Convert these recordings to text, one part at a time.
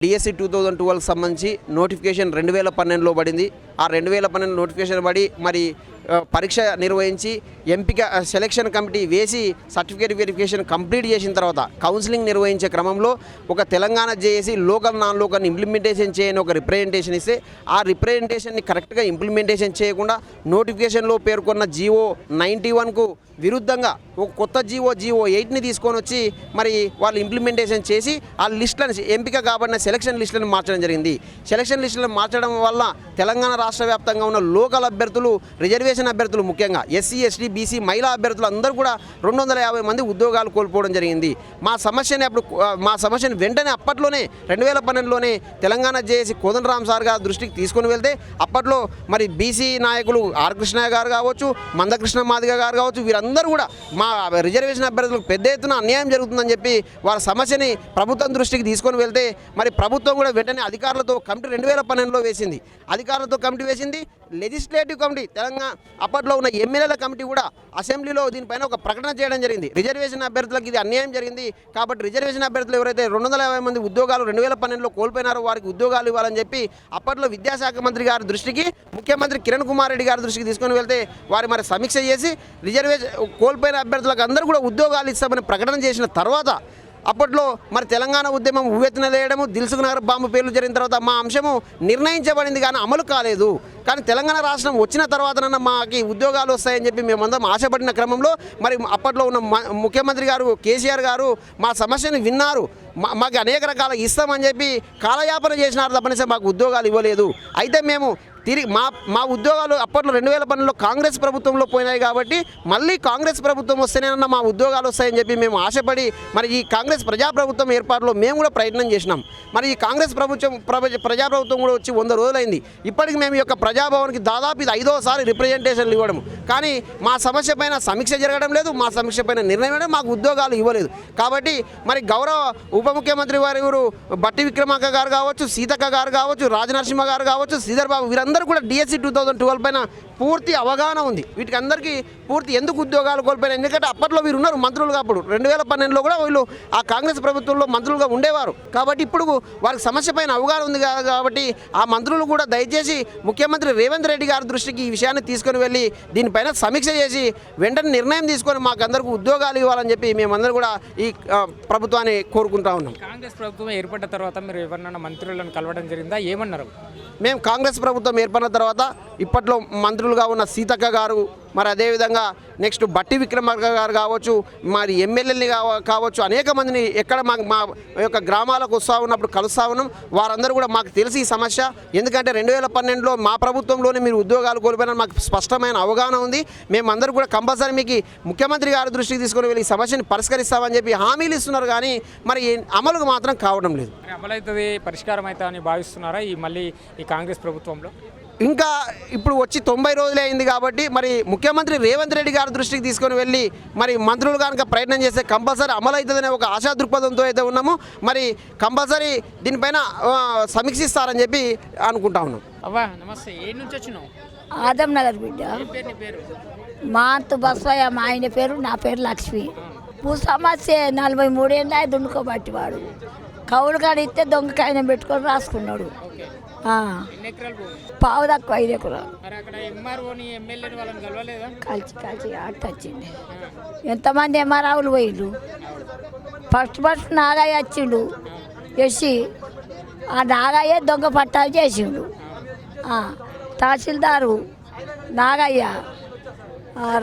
DSC 2012 సంబంధించి notification 2012లో పడింది. ఆ 2012 నోటిఫికేషన్ పడి మరి పరీక్ష నిర్వహించి ఎంపిక సెలక్షన్ కమిటీ వేసి సర్టిఫికేట్ వెరిఫికేషన్ కంప్లీట్ చేసిన తర్వాత కౌన్సిలింగ్ నిర్వహించే క్రమంలో ఒక Telangana JAC local non local implementation చేయని ఒక రిప్రజెంటేషన్ ఇస్తే ఆ రిప్రజెంటేషన్ని కరెక్ట్గా ఇంప్లిమెంటేషన్ చేయకుండా నోటిఫికేషన్లో పేర్కొన్న జీవో 91కు విరుద్ధంగా ఒక కొత్త జీవో 8ని తీసుకొని వచ్చి మరి వాళ్ళు ఇంప్లిమెంటేషన్ చేసి ఆ లిస్టులను ఎంపిక కాబడిన సెలక్షన్ లిస్టులను మార్చడం జరిగింది. సెలక్షన్ లిస్టులను మార్చడం వల్ల తెలంగాణ రాష్ట్ర వ్యాప్తంగా ఉన్న లోకల్ అభ్యర్థులు, రిజర్వేషన్ అభ్యర్థులు, ముఖ్యంగా ఎస్సీ ఎస్టీ బీసీ మహిళా అభ్యర్థులు అందరూ కూడా 250 మంది ఉద్యోగాలు కోల్పోవడం జరిగింది. మా సమస్యని వెంటనే అప్పట్లోనే 2012లోనే తెలంగాణ జేఏసీ కోదండరామ్ సార్ గారి దృష్టికి తీసుకొని వెళ్తే అప్పట్లో మరి బీసీ నాయకులు ఆర్ కృష్ణయ్య గారు కావచ్చు, మందకృష్ణ మాదిగ గారు కావచ్చు, వీరందరూ కూడా మా రిజర్వేషన్ అభ్యర్థులకు పెద్ద ఎత్తున అన్యాయం జరుగుతుందని చెప్పి వారి సమస్యని ప్రభుత్వం దృష్టికి తీసుకొని వెళ్తే మరి ప్రభుత్వం కూడా వెంటనే అధికారులతో కమిటీ 2012లో వేసింది. అధికారులతో కమిటీ వేసింది. లెజిస్లేటివ్ కమిటీ తెలంగాణ అప్పట్లో ఉన్న ఎమ్మెల్యేల కమిటీ కూడా అసెంబ్లీలో దీనిపైన ఒక ప్రకటన చేయడం జరిగింది. రిజర్వేషన్ అభ్యర్థులకు ఇది అన్యాయం జరిగింది కాబట్టి రిజర్వేషన్ అభ్యర్థులు ఎవరైతే 250 మంది ఉద్యోగాలు 2012లో కోల్పోయినారో వారికి ఉద్యోగాలు ఇవ్వాలని చెప్పి అప్పట్లో విద్యాశాఖ మంత్రి గారి దృష్టికి, ముఖ్యమంత్రి కిరణ్ కుమార్ రెడ్డి గారి దృష్టికి తీసుకొని వెళ్తే వారు మరి సమీక్ష చేసి రిజర్వేషన్ కోల్పోయిన అభ్యర్థులకు అందరూ కూడా ఉద్యోగాలు ఇస్తామని ప్రకటన చేసిన తర్వాత అప్పట్లో మరి తెలంగాణ ఉద్యమం ఉవ్వెత్తున లేయడము, దిల్సుఖ్ నగర్ బాంబు పేర్లు జరిగిన తర్వాత మా అంశము నిర్ణయించబడింది కానీ అమలు కాలేదు. కానీ తెలంగాణ రాష్ట్రం వచ్చిన తర్వాతనన్నా మాకు ఉద్యోగాలు వస్తాయని చెప్పి మేమందరం ఆశపడిన క్రమంలో మరి అప్పట్లో ఉన్న ముఖ్యమంత్రి గారు కేసీఆర్ గారు మా సమస్యను విన్నారు. మాకు అనేక రకాల ఇస్తామని చెప్పి కాలయాపన చేసినారు తప్పనిసరి మాకు ఉద్యోగాలు ఇవ్వలేదు. అయితే మేము తిరిగి మా ఉద్యోగాలు అప్పట్లో 2012లో కాంగ్రెస్ ప్రభుత్వంలో పోయినాయి కాబట్టి మళ్ళీ కాంగ్రెస్ ప్రభుత్వం వస్తేనేనన్నా మా ఉద్యోగాలు వస్తాయని చెప్పి మేము ఆశపడి మరి ఈ కాంగ్రెస్ ప్రజాప్రభుత్వం ఏర్పాటులో మేము కూడా ప్రయత్నం చేసినాం. మరి ఈ కాంగ్రెస్ ప్రజాప్రభుత్వం కూడా వచ్చి 100 రోజులైంది. ఇప్పటికి మేము ఈ యొక్క ప్రజాభవన్కి దాదాపు ఇది 5వ సారి రిప్రజెంటేషన్లు ఇవ్వడం, కానీ మా సమస్య పైన సమీక్ష జరగడం లేదు, మా సమస్య పైన నిర్ణయం లేదు, మాకు ఉద్యోగాలు ఇవ్వలేదు. కాబట్టి మరి గౌరవ ఉప ముఖ్యమంత్రి వారు బట్టి విక్రమార్క గారు కావచ్చు, సీతక్క గారు కావచ్చు, రాజనరసింహ గారు కావచ్చు, శ్రీధర్ బాబు వీరందరూ కూడా డిఎస్సి 2012 పైన పూర్తి అవగాహన ఉంది. వీటికి అందరికీ పూర్తి ఎందుకు ఉద్యోగాలు కోల్పోయినా, ఎందుకంటే అప్పట్లో వీరు ఉన్నారు మంత్రులుగా. అప్పుడు 2012లో కూడా వీళ్ళు ఆ కాంగ్రెస్ ప్రభుత్వంలో మంత్రులుగా ఉండేవారు. కాబట్టి ఇప్పుడు వారికి సమస్య పైన అవగాహన ఉంది కాబట్టి ఆ మంత్రులు కూడా దయచేసి ముఖ్యమంత్రి రేవంత్ రెడ్డి గారి దృష్టికి ఈ విషయాన్ని తీసుకొని వెళ్ళి దీనిపైన సమీక్ష చేసి వెంటనే నిర్ణయం తీసుకొని మాకు అందరికీ ఉద్యోగాలు ఇవ్వాలని చెప్పి మేమందరూ కూడా ఈ ప్రభుత్వాన్ని కోరుకుంటా ఉన్నాం. కాంగ్రెస్ ప్రభుత్వం ఏర్పడ్డ తర్వాత మీరు ఎవరినైనా మంత్రులను కలవడం జరిగిందా? ఏమన్నారు? మేము కాంగ్రెస్ ప్రభుత్వం ఏర్పడిన తర్వాత ఇప్పట్లో మంత్రులుగా ఉన్న సీతక్క గారు, మరి అదేవిధంగా నెక్స్ట్ బట్టి విక్రమార్క గారు కావచ్చు, మరి ఎమ్మెల్యేని కావచ్చు, అనేక మందిని ఎక్కడ మా యొక్క గ్రామాలకు వస్తూ ఉన్నప్పుడు కలుస్తూ ఉన్నాం. వారందరూ కూడా మాకు తెలిసి ఈ సమస్య, ఎందుకంటే 2012లో మా ప్రభుత్వంలోనే మీరు ఉద్యోగాలు కోల్పోయినా మాకు స్పష్టమైన అవగాహన ఉంది. మేమందరూ కూడా కంపల్సరీ మీకు ముఖ్యమంత్రి గారి దృష్టికి తీసుకొని వెళ్ళి ఈ సమస్యని పరిష్కరిస్తామని చెప్పి హామీలు ఇస్తున్నారు, కానీ మరి అమలుకు మాత్రం కావడం లేదు. అమలవుతుంది, పరిష్కారం అవుతుంది అని భావిస్తున్నారా మళ్ళీ ఈ కాంగ్రెస్ ప్రభుత్వంలో? ఇంకా ఇప్పుడు వచ్చి 90 రోజులే అయింది కాబట్టి మరి ముఖ్యమంత్రి రేవంత్ రెడ్డి గారి దృష్టికి తీసుకొని వెళ్ళి మరి మంత్రులు కనుక ప్రయత్నం చేస్తే కంపల్సరీ అమలు అవుతుందనే ఒక ఆశా దృక్పథంతో అయితే ఉన్నాము. మరి కంపల్సరీ దీనిపైన సమీక్షిస్తారని చెప్పి అనుకుంటా ఉన్నాం. అవ్వా నమస్తే, ఏ నుంచి వచ్చినావు? ఆదం నగర్ బిడ్డ. పేరు? మా అంత బస్వయ్య, మా ఆయన పేరు, నా పేరు లక్ష్మి. భూ సమస్య 43 ఏళ్ళ దున్నుకోబట్టి వాడు కౌలు కాడిస్తే దొంగకాయన పెట్టుకొని రాసుకున్నాడు. పావు తక్కువ 5 ఎకరాలు. కలిసి ఆట వచ్చింది. ఎంతమంది ఎంఆర్ఆవులు పోయిండు. ఫస్ట్ నాగయ్య వచ్చిండు ఎస్సి. ఆ నాగయ్య దొంగ పట్టాలు చేసిండు. తహసీల్దారు నాగయ్య,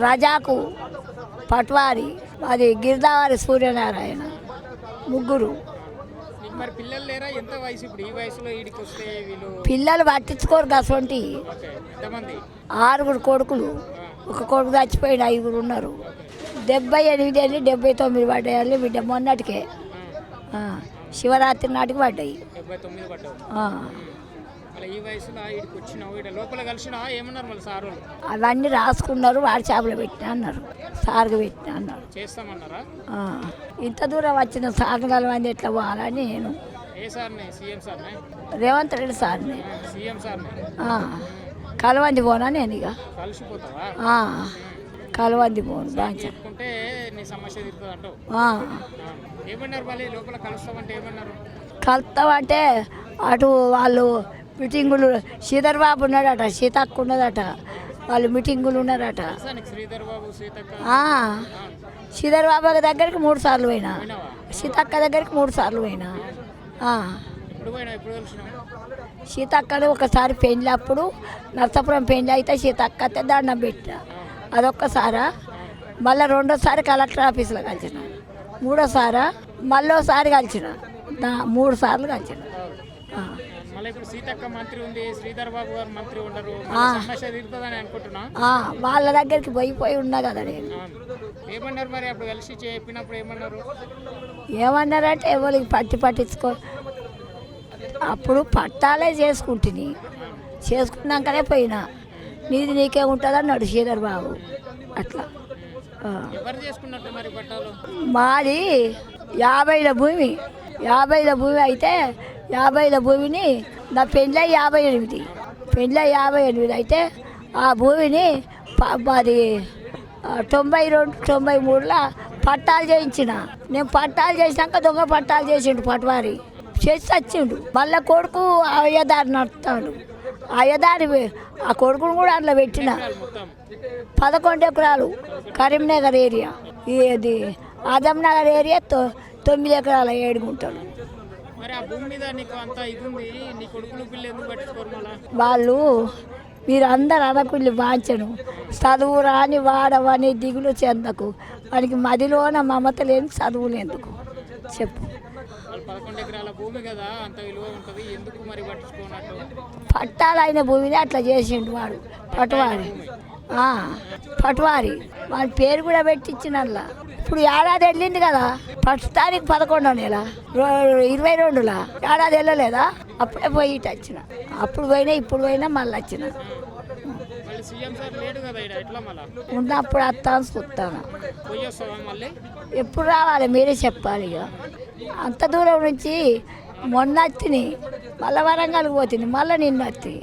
రజాకు పట్వారి, అది గిరిదావారి సూర్యనారాయణ, ముగ్గురు. మరి పిల్లలు లేరా? ఎంత వయసు ఇప్పుడు? ఈ వయసులో ఈడికి వస్తే వీళ్ళు పిల్లలు పట్టించుకోరు. గసంటి 6 కొడుకులు, ఒక కొడుకు చచ్చిపోయాడు, 5 ఉన్నారు. 78 ఏళ్ళు 79 పడ్డాయి బిడ్డ. మొన్నటికే శివరాత్రి నాటికి పడ్డాయి. 79 పడ్డాయి. ఈ వయసులో ఈడికి వచ్చినావు, ఇక్కడ లోపల కలిసినా ఏమన్నారు మళ్ళీ సార్? అవన్నీ రాసుకున్నారు. వాడి చేపలు పెట్టినా అన్నారు, సార్గా పెట్టినా అన్నారు. చేస్తామన్నారా? ఇంత దూరం వచ్చిన సార్లు కలవండి ఎట్లా పోవాలని నేను రేవంత్ రెడ్డి సార్ని కలవంది పోనా నేను. ఇక కలవంది పోను బాగా కలుస్తామంటే అటు వాళ్ళు మీటింగులు శ్రీధర్ బాబు ఉన్నాడట, సీతక్క ఉన్నదట, వాళ్ళు మీటింగులు ఉన్నారట. నీకు శ్రీధర్ బాబు సీతక్క శ్రీధర్ బాబు దగ్గరికి 3 సార్లు పోయినా, సీతక్క దగ్గరికి 3 సార్లు పోయినా. ఎప్పుడు పోయినా ఎప్పుడు కలిసినావు? సీతక్కని ఒకసారి పెళ్ళి అప్పుడు నర్సాపురం పెళ్ళి అయితే సీతక్క అయితే దండం పెట్టా, అదొక్కసారా. మళ్ళీ రెండోసారి కలెక్టర్ ఆఫీస్లో కలిసిన, మూడోసారా మళ్ళోసారి కలిసిన, 3 సార్లు కలిసిన. మళ్ళీ ఇప్పుడు సీతక్క మంత్రి ఉంది, శ్రీధర్ బాబు గారు మంత్రి ఉండరు, సమస్య తీరుతుందని అనుకుంటున్నా. వాళ్ళ దగ్గరికి పోయి ఉన్నా కదా నేను. ఏమన్నారు మరి అప్పుడు కలిసి చెప్పినప్పుడు ఏమన్నారు? ఏమన్నారంటే ఎవరికి పట్టించుకో, అప్పుడు పట్టాలే చేసుకున్నాకనే పోయినా, నీది నీకే ఉంటుంది అన్నాడు శ్రీధర్ బాబు. అట్లా ఎవరు చేసుకున్నట్టు మరి పట్టాలు? మాది 50ల భూమి, 50ల భూమి అయితే 50ల భూమిని నా పెళ్ళి 58, పెళ్ళి 58 అయితే ఆ భూమిని మాది 92, 93లో పట్టాలు చేయించిన. నేను పట్టాలు చేసినాక దొంగ పట్టాలు చేసిండు, పటవారి చేసి వచ్చిండు. మళ్ళీ కొడుకు అయ్యదారి నడుస్తాడు, అయ్యదారి ఆ కొడుకును కూడా అందులో పెట్టిన. 11 ఎకరాలు కరీంనగర్ ఏరియా, ఇది ఆదమ్నగర్ ఏరియా 9 ఎకరాల 7 గుంటలు. మరి ఆ భూమి మీద నీకు అంత ఇది ఉంది, నీ కొడుకులు పిల్లలు ఎందుకు పట్టించుకోరు? మళ్ళా వాళ్ళు మీరు అందరు అనకుళ్ళు వాంచను, చదువు రాని వాడవని దిగులు చెందకు, వానికి మదిలోన మమత లేని చదువులు ఎందుకు చెప్పు. వాళ్ళు 11 ఎకరాల భూమి కదా, అంత విలువ ఉంటుంది, ఎందుకు మరి పట్టించుకోనట్టు? పట్టాలైన భూమిని అట్లా చేసిండు వాడు, పటవారి. పటవారి వాడి పేరు కూడా పెట్టించినల్లా. ఇప్పుడు ఏడాది వెళ్ళింది కదా, 1వ తారీఖు 11వ నెల 22లా ఏడాది వెళ్ళలేదా? అప్పుడే పోయి ఇటు వచ్చిన, అప్పుడు పోయినా ఇప్పుడు పోయినా మళ్ళీ వచ్చిన. మళ్ళీ సీఎం సార్ లేడు కదా ఇక్కడ, ఎట్లా మళ్ళా? ఉన్నప్పుడు వస్తాను చూస్తాను. పోయి వస్తావా మళ్ళీ? ఎప్పుడు రావాలి మీరే చెప్పాలి. ఇక అంత దూరం నుంచి మొన్న వచ్చినాయి, మళ్ళీ వరంగల్కి పోతుంది, మళ్ళీ నిన్న వస్తుంది.